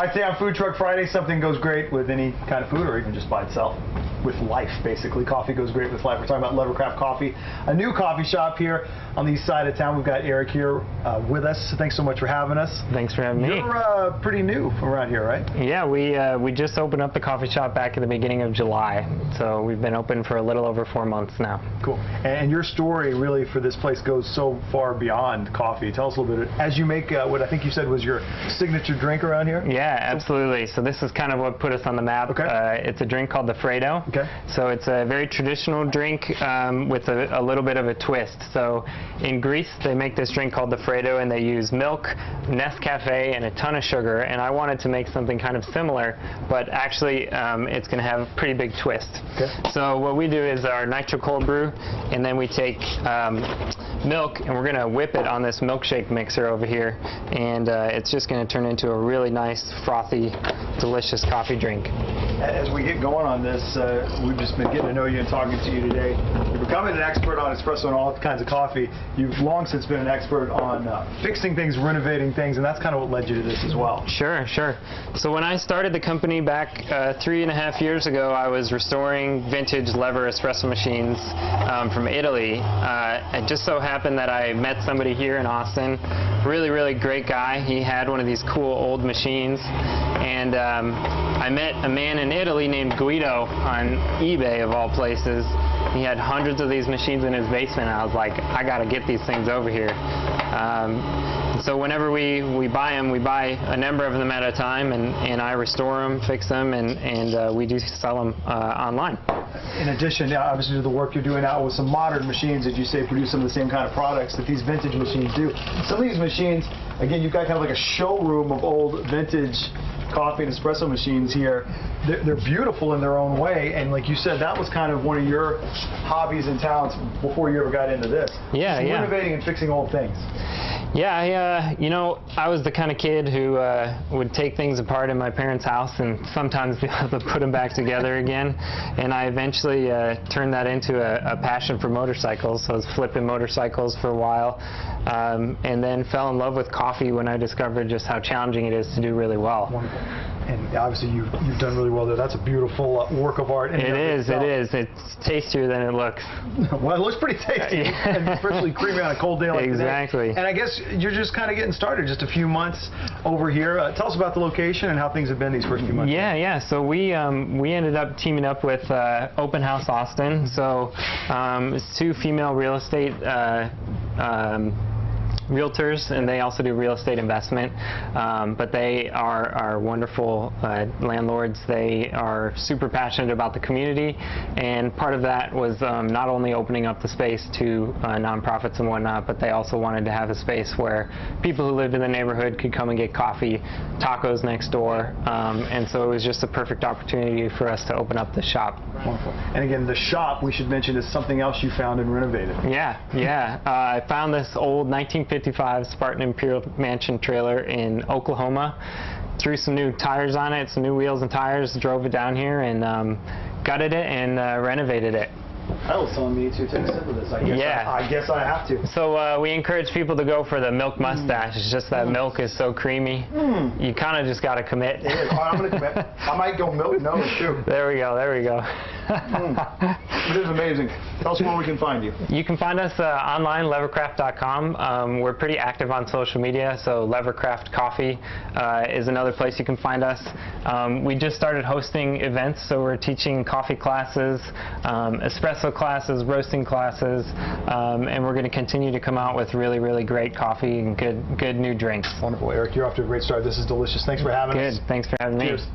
I'd say on Food Truck Friday, something goes great with any kind of food or even just by itself. With life, basically. Coffee goes great with life. We're talking about LeverCraft Coffee, a new coffee shop here on the east side of town. We've got Eric here with us. Thanks so much for having us. Thanks for having me. You're pretty new around here, right? Yeah, we just opened up the coffee shop back at the beginning of July, so we've been open for a little over 4 months now. Cool. And your story really for this place goes so far beyond coffee. Tell us a little bit as you make what I think you said was your signature drink around here. Yeah, absolutely. So this is kind of what put us on the map. Okay. It's a drink called the Fredo. Okay. So it's a very traditional drink with a little bit of a twist. So in Greece, they make this drink called the Fredo, and they use milk, Nescafe, and a ton of sugar. And I wanted to make something kind of similar, but actually it's going to have a pretty big twist. Okay. So what we do is our nitro cold brew, and then we take milk, and we're going to whip it on this milkshake mixer over here, and it's just going to turn into a really nice, frothy, delicious coffee drink. As we get going on this, we've just been getting to know you and talking to you today. You're becoming an expert on espresso and all kinds of coffee. You've long since been an expert on fixing things, renovating things, and that's kind of what led you to this as well. Sure, sure. So when I started the company back 3.5 years ago, I was restoring vintage lever espresso machines from Italy. It just so happened that I met somebody here in Austin, really, really great guy. He had one of these cool old machines, and I met a man in Italy named Guido on eBay, of all places. He had hundreds of these machines in his basement. I was like, I gotta get these things over here. So whenever we buy them, we buy a number of them at a time, and I restore them, fix them, and we do sell them online. In addition, obviously, to the work you're doing now with some modern machines that you say produce some of the same kind of products that these vintage machines do. Some of these machines, again, you've got kind of like a showroom of old vintage coffee and espresso machines here. They're beautiful in their own way, and like you said, that was kind of one of your hobbies and talents before you ever got into this. Yeah, yeah. Renovating and fixing old things. Yeah, you know, I was the kind of kid who would take things apart in my parents' house and sometimes be able to put them back together again. And I eventually turned that into a passion for motorcycles. So I was flipping motorcycles for a while, and then fell in love with coffee when I discovered just how challenging it is to do really well. Wonderful. And obviously you've done really well there. That's a beautiful work of art. It is. It's tastier than it looks. Well, it looks pretty tasty, and especially creamy on a cold day like today. Exactly. And I guess you're just kind of getting started, just a few months over here. Tell us about the location and how things have been these first few months. Yeah. So we ended up teaming up with Open House Austin. So it's 2 female real estate realtors, and they also do real estate investment, but they are wonderful landlords. They are super passionate about the community, and part of that was not only opening up the space to nonprofits and whatnot, but they also wanted to have a space where people who lived in the neighborhood could come and get coffee, tacos next door, and so it was just a perfect opportunity for us to open up the shop. Wonderful. And again, the shop, we should mention, is something else you found and renovated. Yeah. I found this old 1955 Spartan Imperial Mansion trailer in Oklahoma, threw some new tires on it, some new wheels and tires, drove it down here, and gutted it and renovated it. That was telling me to take a sip of this. I guess I have to. So we encourage people to go for the milk mustache. It's just that milk is so creamy. You kind of just got to commit. It is. I'm going to commit. I might go milk nose too. There we go. It is amazing. Tell us where we can find you. You can find us online, LeverCraft.com. We're pretty active on social media, so LeverCraft Coffee is another place you can find us. We just started hosting events, so we're teaching coffee classes, espresso classes, roasting classes, and we're going to continue to come out with really, really great coffee and good new drinks. Wonderful. Eric, you're off to a great start. This is delicious. Thanks for having us. Good. Thanks for having me. Cheers.